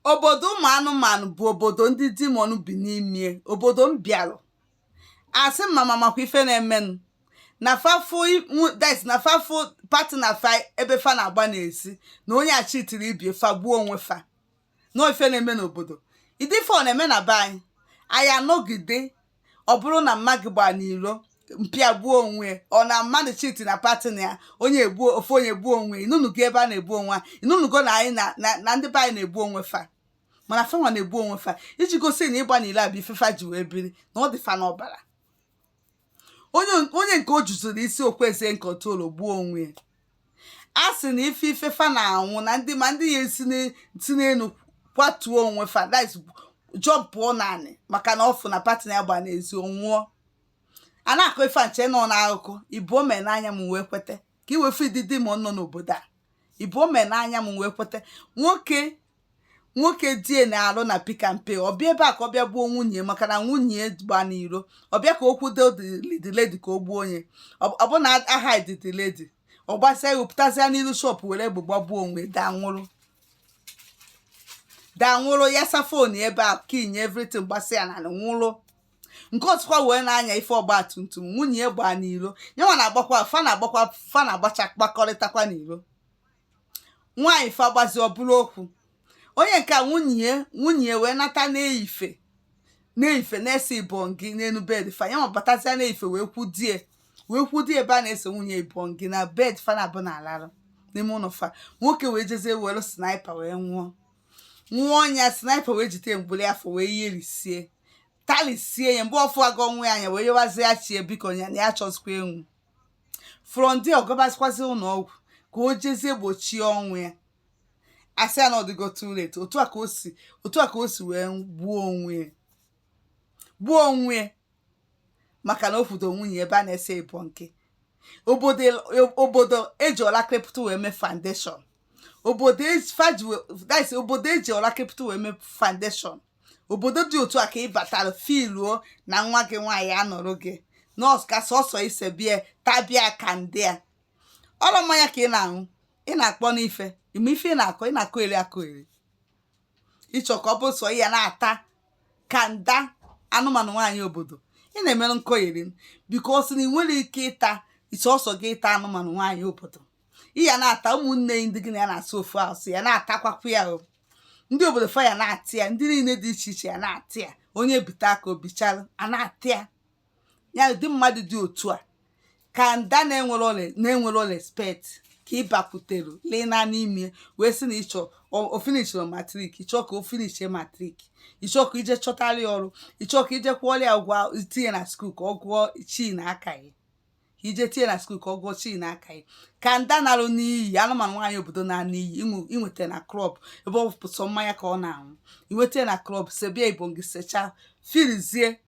Obodo ụmụ anụmanụ bụ obodo ndị dimon bi n'ime. Obodo m bịalụ asị mama makwa ife na-emenụ na fafu na fafu pati na fa ebe fa na-agba n'ezi na onye achitiri ibie fa gbuo onwe fa na ife na-eme n'obodo. Idife ọ na-eme na be anyị anọgide ọ bụrụ na mmadụ gba n'iro mpịa gbuo onwe ọ na mmadụ chiti na pati na ya ofu onye gbuo onwe inunugo ebe a na-egbu onwe ha inunugo na anyị na ndị be anyị na-egbu onwe fa mana fa nwa na-egbu onwe fa iji gosi na ịgba n'ile abụ ife fa ji wee biri na ọ dị fa n'ọbara. Onye nke o juziri isi okweze nkọtolo gbuo onwe a sị na ife fa na-anwụ na ndị ya esi n'elu kwatuo onwe fa job pụọ naanị maka na ọfụ na pati na ya gba n'ezi onwụọ. A na-akọ ife nche nọ n'akụkọ ibu ome n'anya m wee kwete ka iwefu ididi ma nọ n'obodo a ibu ome n'anya m wee kwete nwoke die na-alụ na pika mpe ọbịa ebe a ka ọ bịa gbuo nwunye maka na nwunye gba n'iro ọbịa ka okwu diledi ka o gbuo onye ọ bụ na aha ididiledi ọ gbasịa ya pụtazịa n'ilu shop were egbe gbagbuo onwe danwụrụ ya safon ebe a ka inye everything gbasịa na nwụrụ. Nke otukwa wee na-anya ife ọgba tum tum nwunye gbaa n'iro nyanwa na-agbakwa fa na-agbacha kpakọrịtakwa n'iro nwaanyị fa gbazi ọbụrụ okwu onye nke a nwunye wee nata na-eyife na-ese ibongi n'elu bed fa nyanwa batazia na-eyife wee kwudie ebe a na-ese nwunye ibongi na bed fa na abụ na alarụ n'ime ụlọ fa. Nwoke wee jezie were sniper wee nwụọ ọnya sniper wee jite mgbuli afọ wee yerisie talisie ya mgbe ọfụ aga onwe anya wee yewazi ya chie biko ya na ya chọzikwa enwu from there ọgọbazikwazi ụlọ ọgwụ ka o jezie gbochie ọnwụ ya asị ya na ọdịgo too late otu a ka o si wee gbuo onwe maka na o fudo nwunye ebe a na-ese ibo nke obodo eji ọlakịrịpụta wee mee foundation obodo eji ọlakịrịpụta wee mee foundation. Obodo dị otu a ka ị batara filuo na nwa gị nwaanyị anọrọ gị nọọsụ ka sọsọ ise bịa tabịa ka ndị a ọrụ mmanya ka ị na-aṅụ ị na-akpọ n'ife ime ife ị na-akọ eri akọ eri ịchọ ka ọ bụ sọ ya na-ata ka nda anụmanụ nwaanyị obodo ị na-emerụ nkọgheri bikos na ị nwere ike ịta sọsọ gị ịta anụmanụ nwaanyị obodo ị ya na-ata ụmụnne ndị gị na ya na-asụ ofu asụ ya na-atakwakwa ya ndị obodo fa ya na-atị ya ndị niile dị iche iche ya na-atị ya onye bite aka obichara a na-atị ya ụdị mmadụ dị otu a ka nda na-enwero respect ka ị bakwutere lee na n'ime wee sị na ịchọ o finishiri matrik ịchọ ka o finishie matrik ịchọ ka ije chọtara ya ọrụ ịchọ ka ije kwụọrọ ya ụgwọ itinye na skuul ka ọ gụọ chi na aka ya ije tinye na skuul ka ọ gụọ chi na aka ya ka nda narụ n'iyi anụmanụ nwaanyị obodo na n'iyi inweta na klọb ebe ọ pụsọ mmanya ka ọ na-aṅụ inweta na klọb sebia ibongi secha filizie